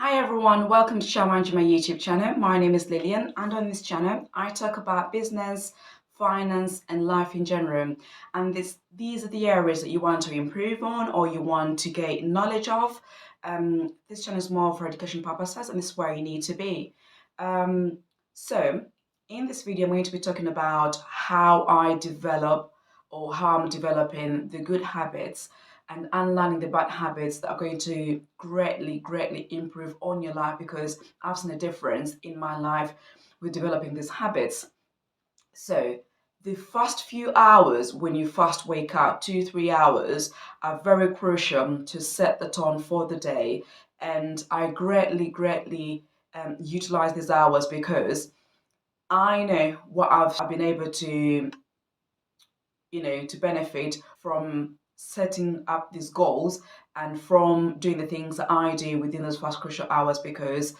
Hi everyone, welcome to Shamanji, my YouTube channel. My name is Lillian, and on this channel, I talk about business, finance, and life in general. And these are the areas that you want to improve on or you want to gain knowledge of. This channel is more for education purposes, and this is where you need to be. Um, so, in this video, I'm going to be talking about how I develop or how I'm developing the good habits and unlearning the bad habits that are going to greatly improve on your life, because I've seen a difference in my life with developing these habits. So the first few hours when you first wake up, 2 3 hours, are very crucial to set the tone for the day. And I greatly utilize these hours because I know what I've been able to to benefit from setting up these goals and from doing the things that I do within those first crucial hours, because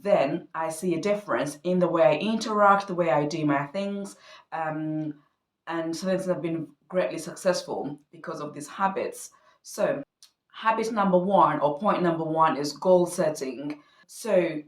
then I see a difference in the way I interact, the way I do my things, um, and so things have been greatly successful because of these habits. So, habit number one or point number one is goal setting. So,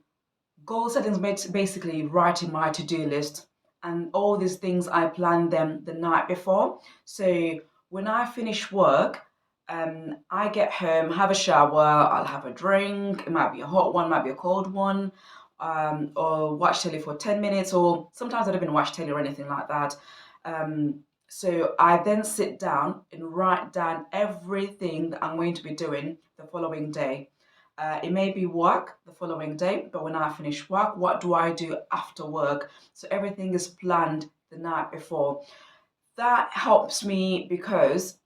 goal setting is basically writing my to-do list, and all these things I plan them the night before. So when I finish work, I get home, have a shower, I'll have a drink. It might be a hot one, might be a cold one, or watch telly for 10 minutes, or sometimes I don't even watch telly or anything like that. So I then sit down and write down everything that I'm going to be doing the following day. It may be work the following day, but when I finish work, what do I do after work? So everything is planned the night before. That helps me because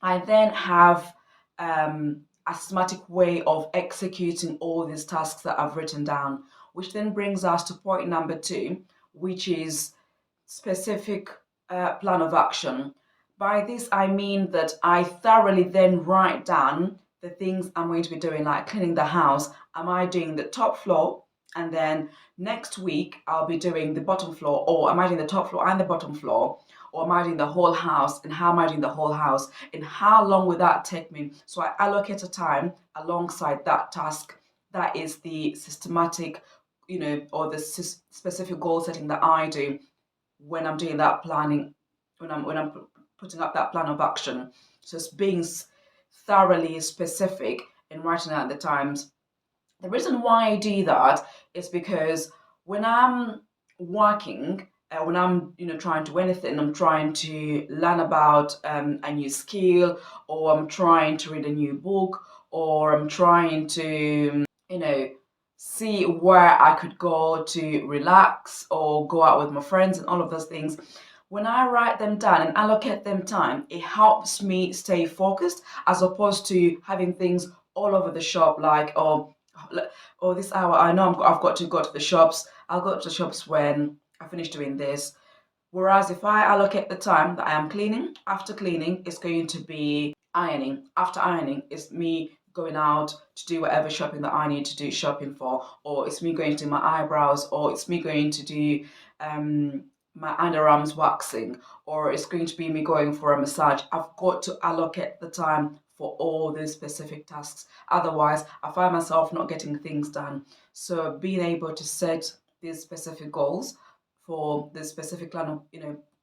I then have a systematic way of executing all these tasks that I've written down, which then brings us to point number two, which is specific plan of action. By this, I mean that I thoroughly then write down the things I'm going to be doing, like cleaning the house. Am I doing the top floor? And then next week, I'll be doing the bottom floor, or am I doing the top floor and the bottom floor? Or am I doing the whole house? And how am I doing the whole house? And how long will that take me? So I allocate a time alongside that task. That is the systematic, or the specific goal setting that I do when I'm doing that planning, when I'm putting up that plan of action. So it's being thoroughly specific and writing out the times. The reason why I do that is because when I'm working, when I'm trying to do anything, I'm trying to learn about a new skill, or I'm trying to read a new book, or I'm trying to see where I could go to relax or go out with my friends and all of those things. When I write them down and allocate them time, it helps me stay focused, as opposed to having things all over the shop, like, oh, this hour I know I've got to go to the shops. I'll go to the shops when I finish doing this. Whereas if I allocate the time that I am cleaning, after cleaning, it's going to be ironing. After ironing, it's me going out to do whatever shopping that I need to do shopping for, or it's me going to do my eyebrows, or it's me going to do my underarms waxing, or it's going to be me going for a massage. I've got to allocate the time for all these specific tasks. Otherwise, I find myself not getting things done. So being able to set these specific goals for the specific plan of,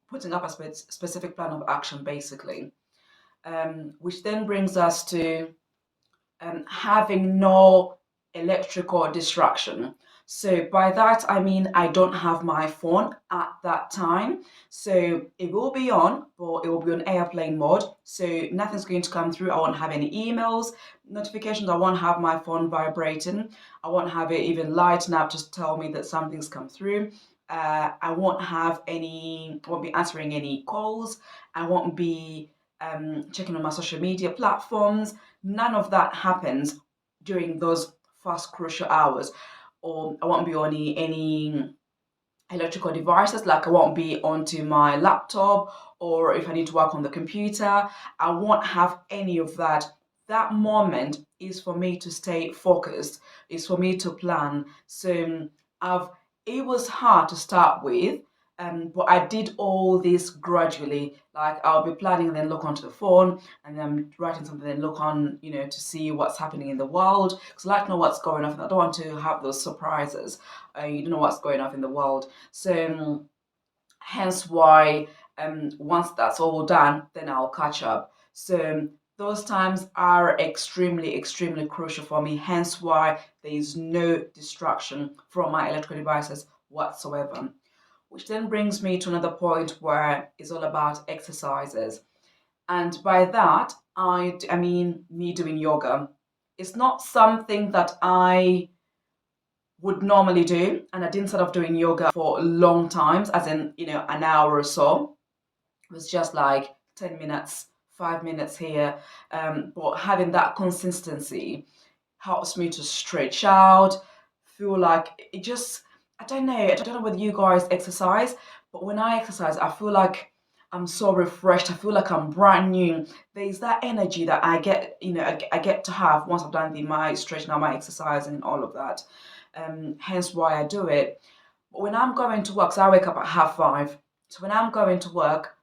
putting up a specific plan of action, basically, which then brings us to having no electrical distraction. So by that I mean I don't have my phone at that time. So it will be on, but it will be on airplane mode. So nothing's going to come through. I won't have any emails, notifications. I won't have my phone vibrating. I won't have it even lighting up to tell me that something's come through. I won't have won't be answering any calls. I won't be checking on my social media platforms. None of that happens during those first crucial hours. Or I won't be on any electrical devices, like I won't be onto my laptop, or if I need to work on the computer, I won't have any of that. That moment is for me to stay focused, is for me to plan. So I've it was hard to start with, But I did all this gradually. Like I'll be planning and then look onto the phone, and then I'm writing something, then look on, to see what's happening in the world. Because I like to know what's going on. I don't want to have those surprises. You don't know what's going on in the world. So hence why once that's all done, then I'll catch up. So those times are extremely, extremely crucial for me. Hence why there is no distraction from my electrical devices whatsoever. Which then brings me to another point where it's all about exercises. And by that, I mean me doing yoga. It's not something that I would normally do, and I didn't start off doing yoga for long times, as in, an hour or so. It was just like 10 minutes, 5 minutes here. But having that consistency helps me to stretch out, feel like it just, I don't know whether you guys exercise, but when I exercise, I feel like I'm so refreshed. I feel like I'm brand new. There's that energy that I get, I get to have once I've done my stretching out, my exercise, and all of that. Hence why I do it. But when I'm going to work, so I wake up at 5:30. So when I'm going to work,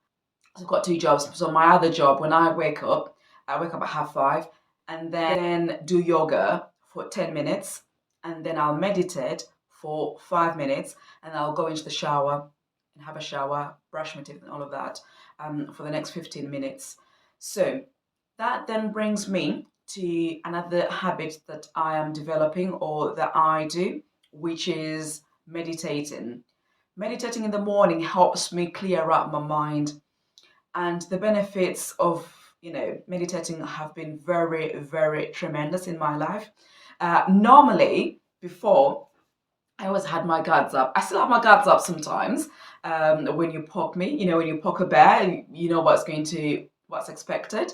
I've got two jobs. So my other job, when I wake up at 5:30, and then do yoga for 10 minutes, and then I'll meditate for 5 minutes, and I'll go into the shower and have a shower, brush my teeth, and all of that for the next 15 minutes. So that then brings me to another habit that I am developing or that I do, which is meditating. Meditating in the morning helps me clear up my mind, and the benefits of meditating have been very, very tremendous in my life. Normally, before, I always had my guards up. I still have my guards up sometimes. When you poke me, when you poke a bear, you know what's expected.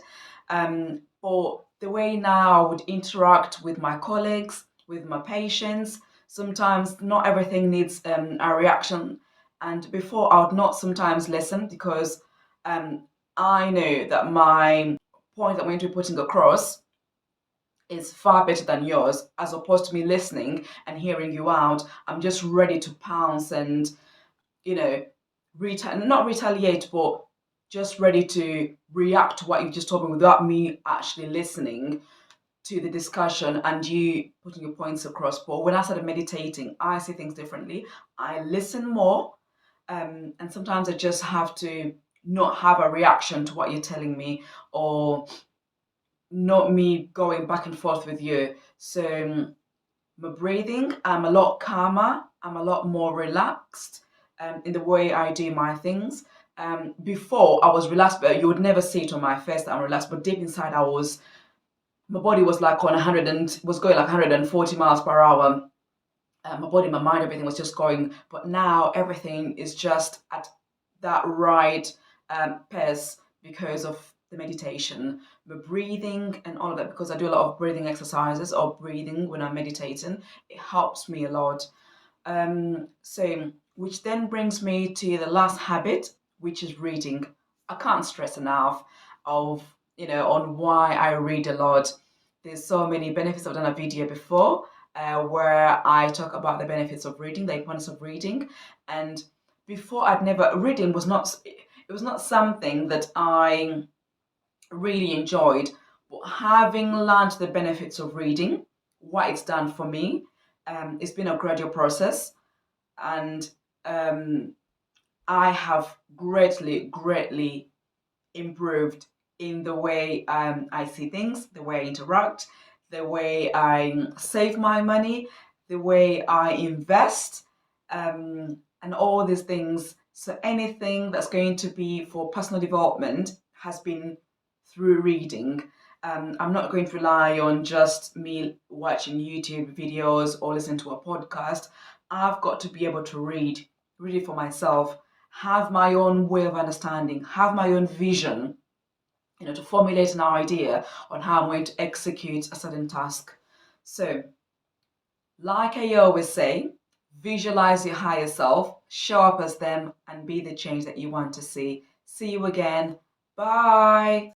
Or the way now I would interact with my colleagues, with my patients. Sometimes not everything needs a reaction. And before, I would not sometimes listen because I know that my point I'm going to be putting across is far better than yours, as opposed to me listening and hearing you out. I'm just ready to pounce and, you know, not retaliate, but just ready to react to what you've just told me without me actually listening to the discussion and you putting your points across. But when I started meditating, I see things differently. I listen more, and sometimes I just have to not have a reaction to what you're telling me, or not me going back and forth with you. So my breathing, I'm a lot calmer, I'm a lot more relaxed in the way I do my things. Before I was relaxed, but you would never see it on my face that I'm relaxed. But deep inside, my body was like on 100 and was going like 140 miles per hour. My body, my mind, everything was just going. But now everything is just at that right pace because of the meditation, the breathing, and all of that. Because I do a lot of breathing exercises or breathing when I'm meditating, it helps me a lot. So, which then brings me to the last habit, which is reading. I can't stress enough of on why I read a lot. There's so many benefits. I've done a video before where I talk about the benefits of reading, the importance of reading. And before, reading was not, it was not something that I really enjoyed. But having learned the benefits of reading, what it's done for me, it's been a gradual process. And I have greatly, greatly improved in the way I see things, the way I interact, the way I save my money, the way I invest, and all these things. So anything that's going to be for personal development has been through reading. I'm not going to rely on just me watching YouTube videos or listening to a podcast. I've got to be able to read it for myself, have my own way of understanding, have my own vision, to formulate an idea on how I'm going to execute a certain task. So, like I always say, visualize your higher self, show up as them, and be the change that you want to see. See you again. Bye.